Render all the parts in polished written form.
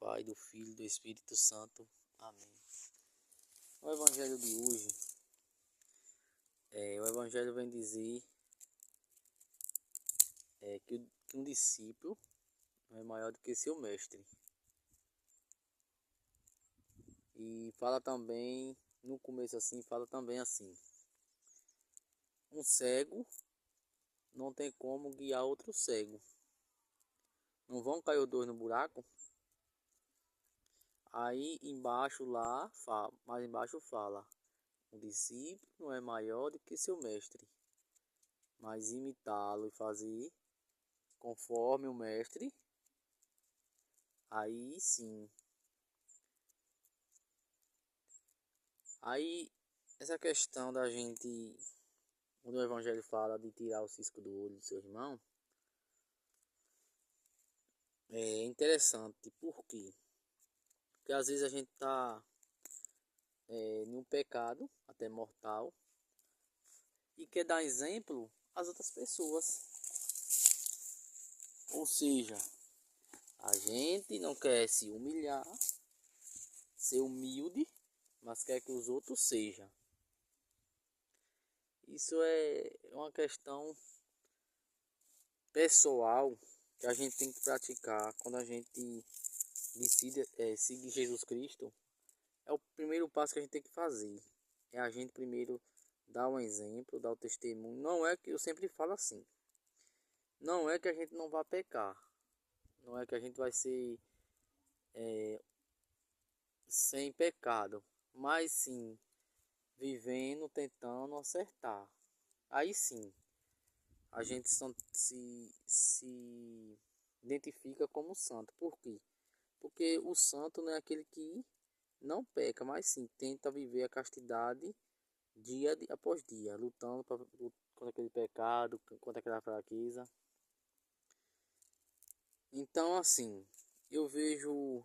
Pai, do Filho e do Espírito Santo. Amém. O Evangelho de hoje, o Evangelho vem dizer que um discípulo não é maior do que seu mestre. E fala também, no começo assim, fala também assim: um cego não tem como guiar outro cego. Não vão cair os dois no buraco? Aí embaixo lá, mais embaixo fala: o discípulo não é maior do que seu mestre, mas imitá-lo e fazer conforme o mestre, aí sim. Aí essa questão da gente, quando o Evangelho fala de tirar o cisco do olho do seu irmão, é interessante. Por quê? Porque às vezes a gente está em um pecado até mortal e quer dar exemplo às outras pessoas. Ou seja, a gente não quer se humilhar, ser humilde, mas quer que os outros sejam. Isso é uma questão pessoal que a gente tem que praticar quando a gente decide seguir Jesus Cristo. É o primeiro passo que a gente tem que fazer. É a gente primeiro dar um exemplo, dar o testemunho. Não é que eu sempre falo assim. Não é que a gente não vai pecar. Não é que a gente vai ser sem pecado. Mas sim, vivendo, tentando acertar. Aí sim, a gente se identifica como santo. Por quê? Porque o santo não é aquele que não peca, mas sim tenta viver a castidade dia após dia, lutando contra aquele pecado, contra aquela fraqueza. Então, assim, eu vejo.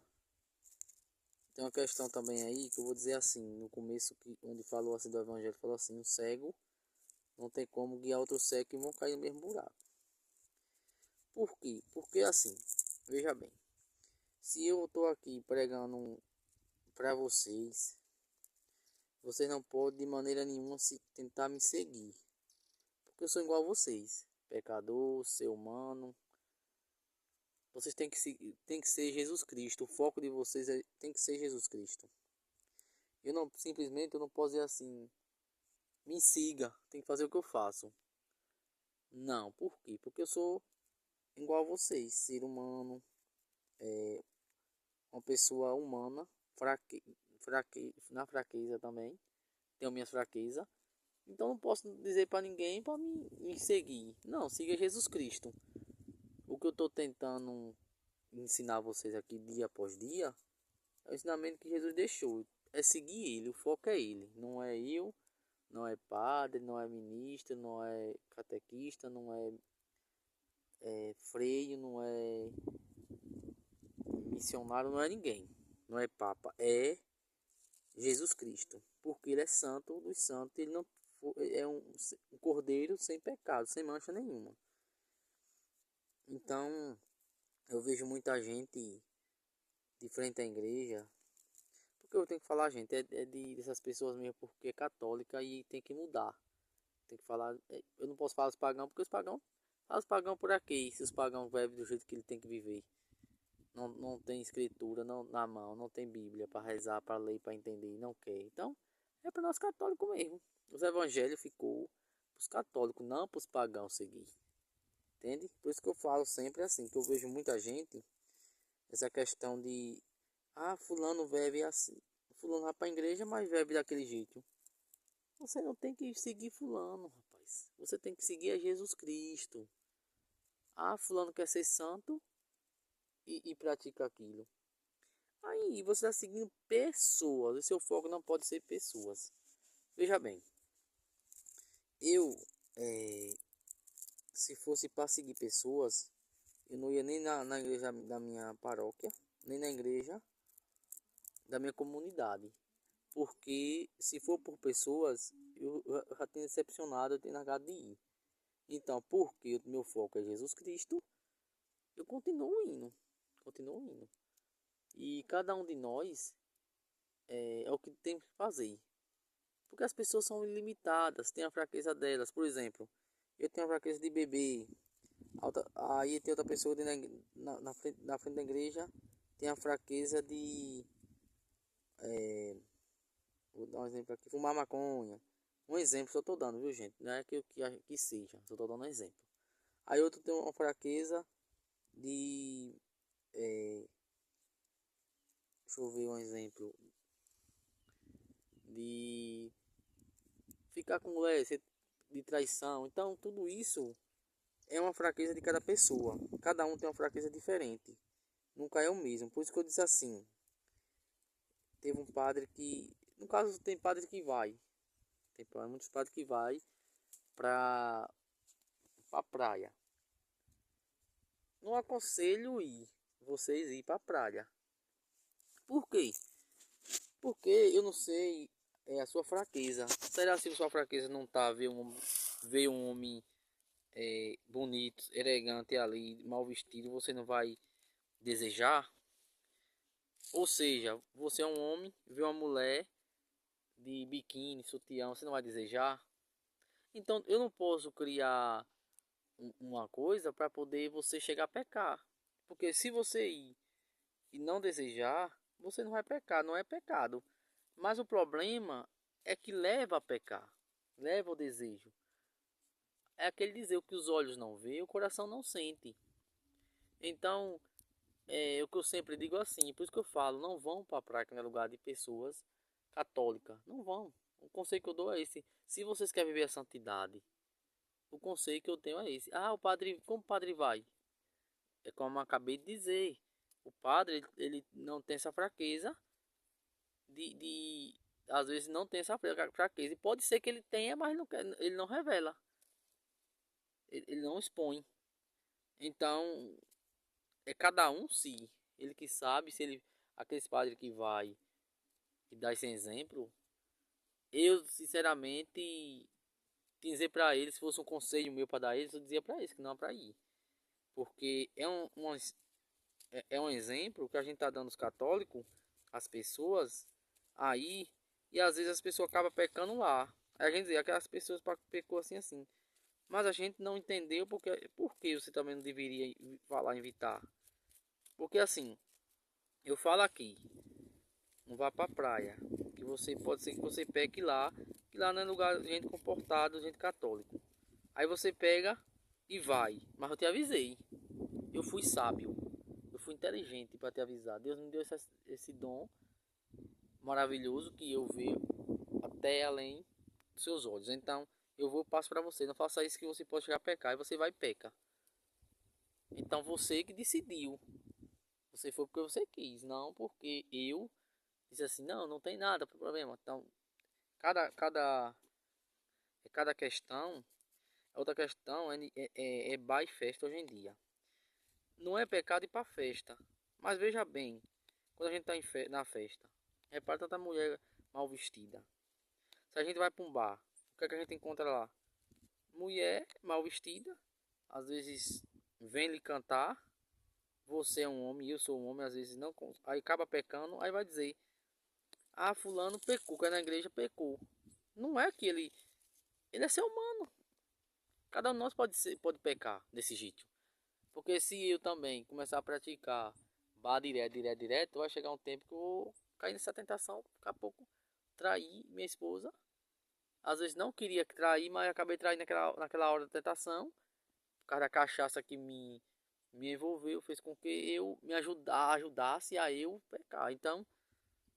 Tem uma questão também aí que eu vou dizer assim, no começo, onde falou assim do Evangelho, falou assim: um cego não tem como guiar outro cego e vão cair no mesmo buraco. Por quê? Porque assim, veja bem, se eu estou aqui pregando para vocês, vocês não podem de maneira nenhuma se tentar me seguir, porque eu sou igual a vocês, pecador, ser humano. Vocês têm que ser Jesus Cristo. O foco de vocês tem que ser Jesus Cristo. Eu não simplesmente eu não posso dizer assim, me siga, tem que fazer o que eu faço. Não, por quê? Porque eu sou igual a vocês, ser humano, uma pessoa humana, na fraqueza também, tenho minhas fraquezas. Então não posso dizer para ninguém para me seguir. Não, siga Jesus Cristo. O que eu estou tentando ensinar vocês aqui dia após dia é o ensinamento que Jesus deixou. É seguir ele, o foco é ele. Não é eu, não é padre, não é ministro, não é catequista, não é freio, não é missionário, não é ninguém. Não é papa, é Jesus Cristo. Porque ele é santo dos santos, ele não é um cordeiro sem pecado, sem mancha nenhuma. Então, eu vejo muita gente de frente à igreja. Porque eu tenho que falar, gente, dessas pessoas mesmo, porque é católica e tem que mudar. Tem que falar, eu não posso falar os pagãos, porque os pagãos por aqui, se os pagãos vivem do jeito que ele tem que viver. Não tem escritura na mão, não tem Bíblia para rezar, para ler, para entender, não quer. Então, é para nós católicos mesmo. Os evangelhos ficou para os católicos, não para os pagãos seguir. Entende? Por isso que eu falo sempre assim, que eu vejo muita gente, essa questão de, fulano vive assim. Fulano vai para a igreja, mas vive daquele jeito. Você não tem que seguir fulano, rapaz. Você tem que seguir a Jesus Cristo. Fulano quer ser santo e pratica aquilo. Aí você está seguindo pessoas. O seu foco não pode ser pessoas. Veja bem, eu, se fosse para seguir pessoas, eu não ia nem na igreja da minha paróquia, nem na igreja da minha comunidade. Porque se for por pessoas, eu já tenho decepcionado, eu tenho largado de ir. Então, porque o meu foco é Jesus Cristo, eu continuo indo. Continuo indo. E cada um de nós é o que tem que fazer. Porque as pessoas são ilimitadas, têm a fraqueza delas. Por exemplo, eu tenho a fraqueza de beber. Aí tem outra pessoa na frente da igreja, tem a fraqueza de. Vou dar um exemplo aqui, fumar maconha. Um exemplo, só estou dando, viu gente? Não é que seja, só estou dando um exemplo. Aí outro tem uma fraqueza de. Deixa eu ver um exemplo. De ficar com mulher, de traição. Então, tudo isso é uma fraqueza de cada pessoa. Cada um tem uma fraqueza diferente. Nunca é o mesmo. Por isso que eu disse assim. Teve um padre que. No caso, tem padre que vai. Tem muitos padres que vai pra praia. Não aconselho vocês ir pra praia. Por quê? Porque eu não sei a sua fraqueza. Será se a sua fraqueza não tá ver um homem bonito, elegante ali, mal vestido, você não vai desejar? Ou seja, você é um homem, vê uma mulher de biquíni, sutiã, você não vai desejar? Então eu não posso criar uma coisa para poder você chegar a pecar. Porque se você ir e não desejar, você não vai pecar, não é pecado. Mas o problema é que leva a pecar, leva ao desejo. É aquele dizer o que os olhos não vê, o coração não sente. Então, é o que eu sempre digo assim, por isso que eu falo, não vão para a praia, que não é lugar de pessoas católicas. Não vão. O conselho que eu dou é esse. Se vocês querem viver a santidade, o conselho que eu tenho é esse. Ah, o padre, como o padre vai? É como eu acabei de dizer. O padre, ele não tem essa fraqueza de às vezes não tem essa fraqueza. E pode ser que ele tenha, mas ele não revela. Ele não expõe. Então, é cada um sim. Ele que sabe se ele. Aqueles padres que vai e dá esse exemplo. Eu, sinceramente, dizer para eles, se fosse um conselho meu para dar eles, eu dizia para eles que não é para ir. Porque é um exemplo que a gente tá dando os católicos, as pessoas aí, e às vezes as pessoas acabam pecando lá. Aí a gente diz, aquelas pessoas pecou assim assim. Mas a gente não entendeu porque você também não deveria falar invitar. Porque assim, eu falo aqui, não vá pra praia, que você pode ser que você peque lá, que lá não é lugar de gente comportada, gente católico. Aí você pega e vai, mas eu te avisei. Eu fui sábio, eu fui inteligente para te avisar. Deus me deu esse dom maravilhoso que eu vejo até além dos seus olhos. Então, eu vou passo para você. Não faça isso que você pode chegar a pecar e você vai e peca. Então, você que decidiu. Você foi porque você quis, não porque eu disse assim, não, não tem nada problema. Então, cada cada questão, outra questão é bar e festa hoje em dia. Não é pecado ir para festa. Mas veja bem, quando a gente está na festa, repara tanta mulher mal vestida. Se a gente vai para um bar, o que é que a gente encontra lá? Mulher mal vestida, às vezes vem lhe cantar. Você é um homem, eu sou um homem, às vezes não. Aí acaba pecando, aí vai dizer: ah, fulano pecou, que é na igreja pecou. Não é que ele é ser humano. Cada um de nós pode pecar desse jeito. Porque se eu também começar a praticar bar direto, vai chegar um tempo que eu vou cair nessa tentação, daqui a pouco trair minha esposa. Às vezes não queria trair, mas acabei traindo naquela hora da tentação. Por causa da cachaça que me envolveu, fez com que eu ajudasse a eu pecar. Então,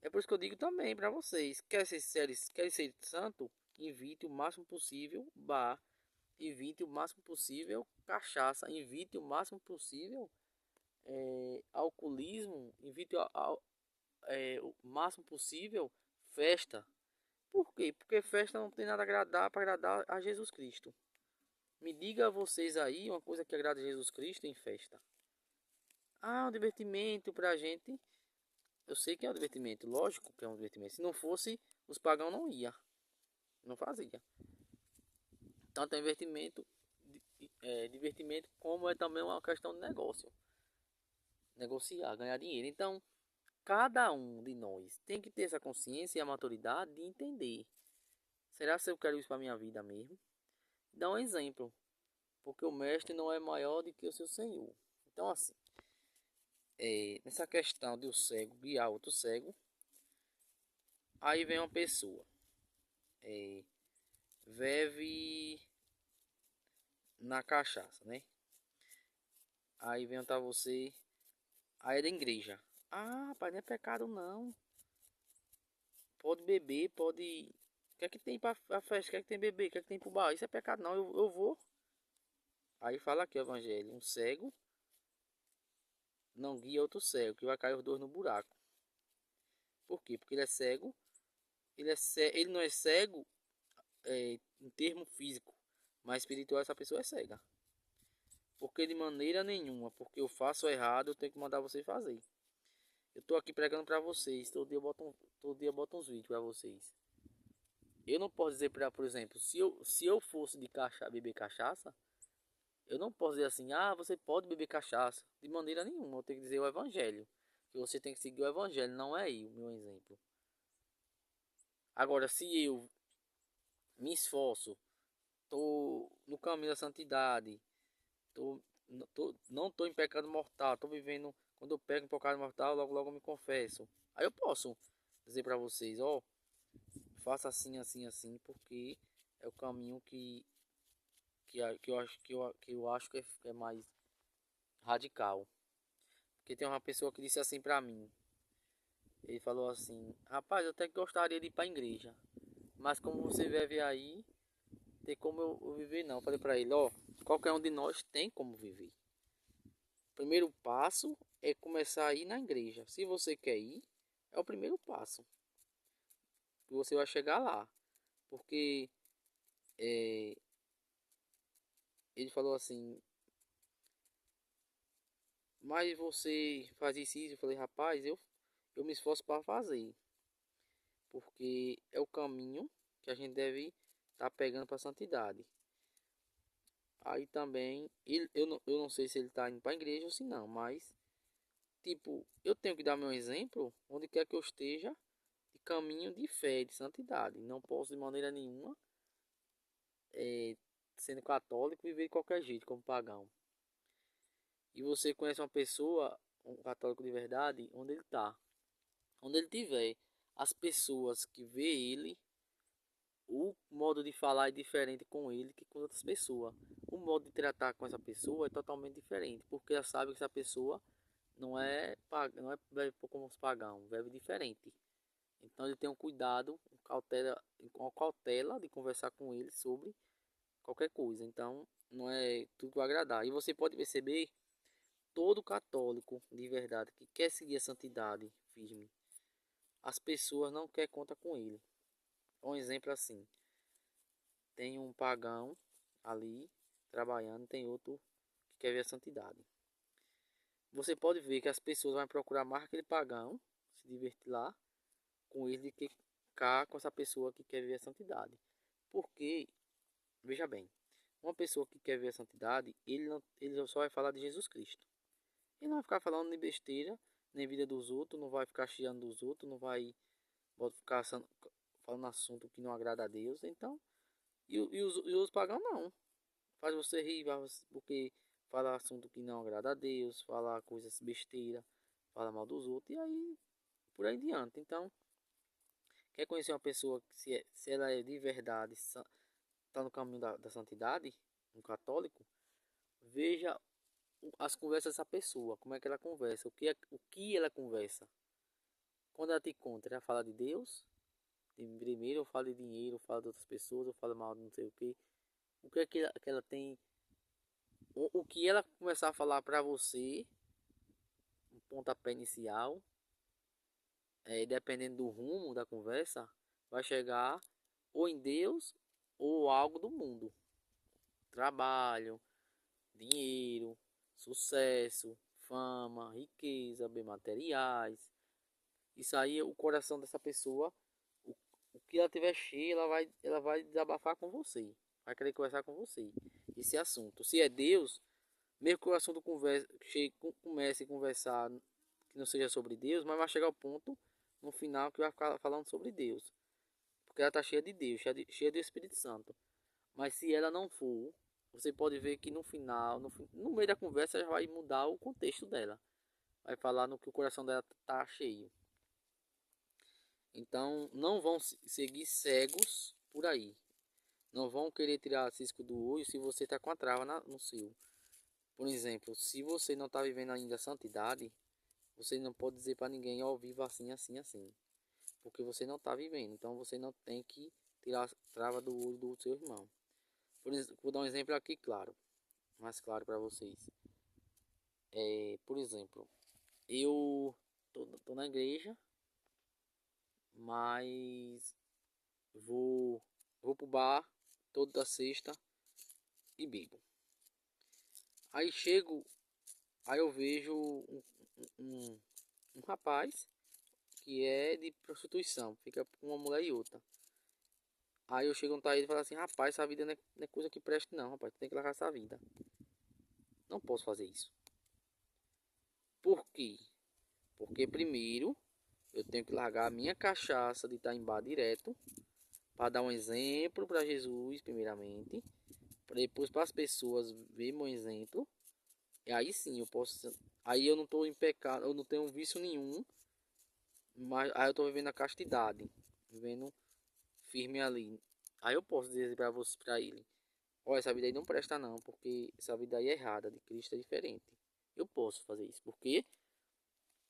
é por isso que eu digo também para vocês, quer ser santo, evite o máximo possível bar, evite o máximo possível cachaça, evite o máximo possível alcoolismo, evite o máximo possível festa. Por quê? Porque festa não tem nada para agradar a Jesus Cristo. Me diga vocês aí uma coisa que agrada a Jesus Cristo em festa. Ah, um divertimento pra gente. Eu sei que é um divertimento, lógico que é um divertimento. Se não fosse, os pagãos não iam, não fazia. Tanto é divertimento como é também uma questão de negócio. Negociar, ganhar dinheiro. Então, cada um de nós tem que ter essa consciência e a maturidade de entender. Será que eu quero isso para minha vida mesmo? Dá um exemplo, porque o mestre não é maior do que o seu senhor. Então assim, nessa questão de o cego guiar outro cego, aí vem uma pessoa, vive na cachaça, né? Aí vem tá você, aí é da igreja. Ah, rapaz, não é pecado não. Pode beber, pode. O que é que tem pra festa? O que é que tem beber? O que é que tem pro bar? Isso é pecado não, eu vou. Aí fala aqui o evangelho, um cego não guia outro cego, que vai cair os dois no buraco. Por quê? Porque ele é cego, ele não é cego em termo físico, mas espiritual essa pessoa é cega. Porque de maneira nenhuma, porque eu faço errado, eu tenho que mandar você fazer. Eu tô aqui pregando para vocês, todo dia eu boto uns vídeos para vocês. Eu não posso dizer para, por exemplo, se eu fosse de beber cachaça, eu não posso dizer assim, ah, você pode beber cachaça. De maneira nenhuma, eu tenho que dizer o evangelho. Que você tem que seguir o evangelho, não é eu, meu exemplo. Agora, se eu me esforço, tô no caminho da santidade, não tô em pecado mortal, tô vivendo, quando eu pego em pecado mortal, logo logo eu me confesso. Aí eu posso dizer para vocês, ó, faça assim, assim, assim, porque é o caminho que eu acho que é mais radical. Porque tem uma pessoa que disse assim pra mim. Ele falou assim: rapaz, eu até gostaria de ir pra igreja, mas como você vive aí, tem como eu viver não. Eu falei pra ele: ó, qualquer um de nós tem como viver. O primeiro passo é começar a ir na igreja. Se você quer ir, é o primeiro passo. Que você vai chegar lá. Porque é, ele falou assim: mas você faz isso? Eu falei: rapaz, eu me esforço para fazer. Porque é o caminho que a gente deve estar pegando para a santidade. Aí também, eu não sei se ele está indo para a igreja ou se não, mas, tipo, eu tenho que dar meu exemplo onde quer que eu esteja, de caminho de fé, de santidade. Não posso de maneira nenhuma, é, sendo católico, viver de qualquer jeito, como pagão. E você conhece uma pessoa, um católico de verdade, onde ele está, onde ele tiver, as pessoas que vê ele, o modo de falar é diferente com ele que com outras pessoas. O modo de tratar com essa pessoa é totalmente diferente, porque ela sabe que essa pessoa não é bebe como os pagãos, bebe diferente. Então ele tem um cuidado, uma cautela de conversar com ele sobre qualquer coisa. Então não é tudo vai agradar. E você pode perceber todo católico de verdade que quer seguir a santidade firme, as pessoas não querem conta com ele. Um exemplo assim. Tem um pagão ali trabalhando, tem outro que quer ver a santidade. Você pode ver que as pessoas vão procurar mais aquele pagão, se divertir lá com ele, do que cá com essa pessoa que quer ver a santidade. Porque, veja bem, uma pessoa que quer ver a santidade, ele só vai falar de Jesus Cristo. Ele não vai ficar falando de besteira, nem vida dos outros, não vai ficar chiando dos outros, não vai ficar falando assunto que não agrada a Deus. Então, e os pagãos não. Faz você rir, porque fala assunto que não agrada a Deus, fala coisas besteira, fala mal dos outros, e aí por aí em diante. Então, quer conhecer uma pessoa que se ela é de verdade, está no caminho da santidade, um católico, veja as conversas dessa pessoa, como é que ela conversa, o que ela conversa. Quando ela te conta, ela fala de Deus, primeiro eu falo de dinheiro, eu falo de outras pessoas, eu falo mal de não sei o que. O que é que ela tem, o que ela começar a falar para você, um pontapé inicial, dependendo do rumo da conversa, vai chegar ou em Deus ou algo do mundo. Trabalho, dinheiro, sucesso, fama, riqueza, bem materiais. Isso aí, o coração dessa pessoa, o, o que ela tiver cheio, ela vai desabafar com você. Vai querer conversar com você. Esse assunto. Se é Deus, mesmo que o assunto comece a conversar que que não seja sobre Deus, mas vai chegar ao ponto no final que vai ficar falando sobre Deus. Porque ela está cheia de Deus, cheia do Espírito Santo. Mas se ela não for, você pode ver que no final, no meio da conversa, já vai mudar o contexto dela. Vai falar no que o coração dela está cheio. Então, não vão seguir cegos por aí. Não vão querer tirar cisco do olho se você está com a trava no seu. Por exemplo, se você não está vivendo ainda a santidade, você não pode dizer para ninguém, ó, viva assim, assim, assim. Porque você não está vivendo. Então, você não tem que tirar a trava do olho do seu irmão. Vou dar um exemplo aqui, claro. Mais claro para vocês. Por exemplo, eu tô na igreja, mas vou pro bar toda sexta e bebo. Aí chego, aí eu vejo um, um rapaz que é de prostituição, fica com uma mulher e outra. Aí eu chego no ele e falo assim, rapaz, essa vida não é coisa que preste não, rapaz, tu tem que largar essa vida. Não posso fazer isso. Por quê? Porque primeiro eu tenho que largar a minha cachaça de estar em bar direto, para dar um exemplo para Jesus, primeiramente, depois para as pessoas verem meu exemplo. E aí sim eu posso. Aí eu não estou em pecado, eu não tenho vício nenhum, mas aí eu estou vivendo a castidade, vivendo firme ali. Aí eu posso dizer para você, para ele: olha, essa vida aí não presta não, porque essa vida aí é errada, de Cristo é diferente. Eu posso fazer isso, porque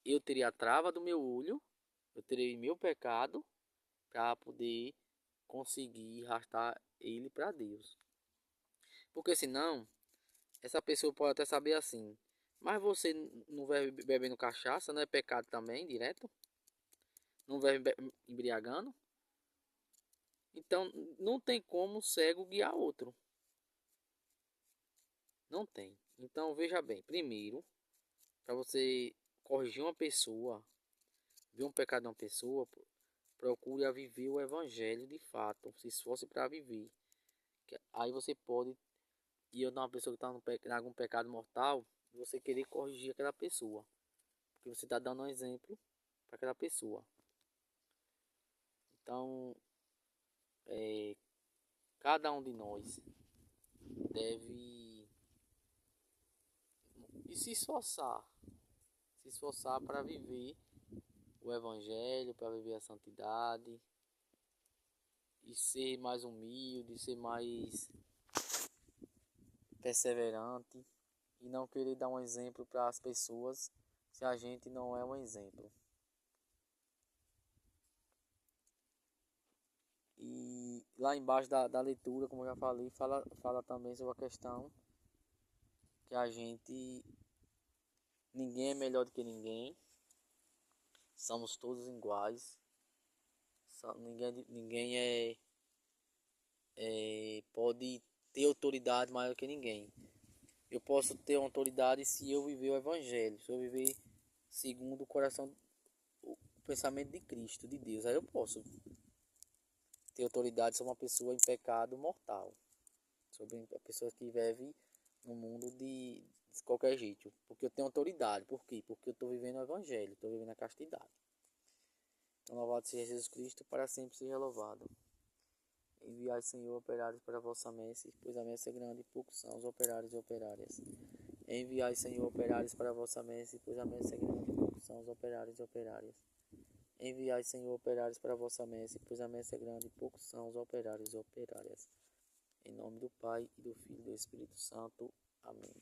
eu teria a trava do meu olho, eu terei meu pecado para poder conseguir arrastar ele para Deus. Porque senão, essa pessoa pode até saber assim, mas você não vai bebendo cachaça, não é pecado também, direto? Não vai embriagando? Então, não tem como cego guiar outro. Não tem. Então, veja bem, primeiro, para você corrigir uma pessoa, ver um pecado de uma pessoa, procure a viver o evangelho de fato, se esforce para viver. Aí você pode, e eu uma pessoa que está em algum pecado mortal, você querer corrigir aquela pessoa, porque você está dando um exemplo para aquela pessoa. Então, cada um de nós deve se esforçar para viver o evangelho, para viver a santidade e ser mais humilde, ser mais perseverante e não querer dar um exemplo para as pessoas se a gente não é um exemplo. E lá embaixo da leitura, como eu já falei, fala também sobre a questão que a gente, ninguém é melhor do que ninguém, somos todos iguais, ninguém pode ter autoridade maior que ninguém. Eu posso ter uma autoridade se eu viver o evangelho, se eu viver segundo o coração, o pensamento de Cristo, de Deus. Aí eu posso ter autoridade sobre uma pessoa em pecado mortal, sobre a pessoa que vive no mundo de qualquer jeito, porque eu tenho autoridade. Por quê? Porque eu estou vivendo o evangelho, estou vivendo a castidade. Então louvado seja Jesus Cristo, para sempre seja louvado. Enviai, Senhor, operários para a vossa messe, pois a messe é grande e poucos são os operários e operárias. Enviai, Senhor, operários para a vossa messe, pois a messe é grande e poucos são os operários e operárias. Enviai, Senhor, operários para a vossa messe, pois a messe é grande e poucos são os operários e operárias. Em nome do Pai, e do Filho e do Espírito Santo. Amém.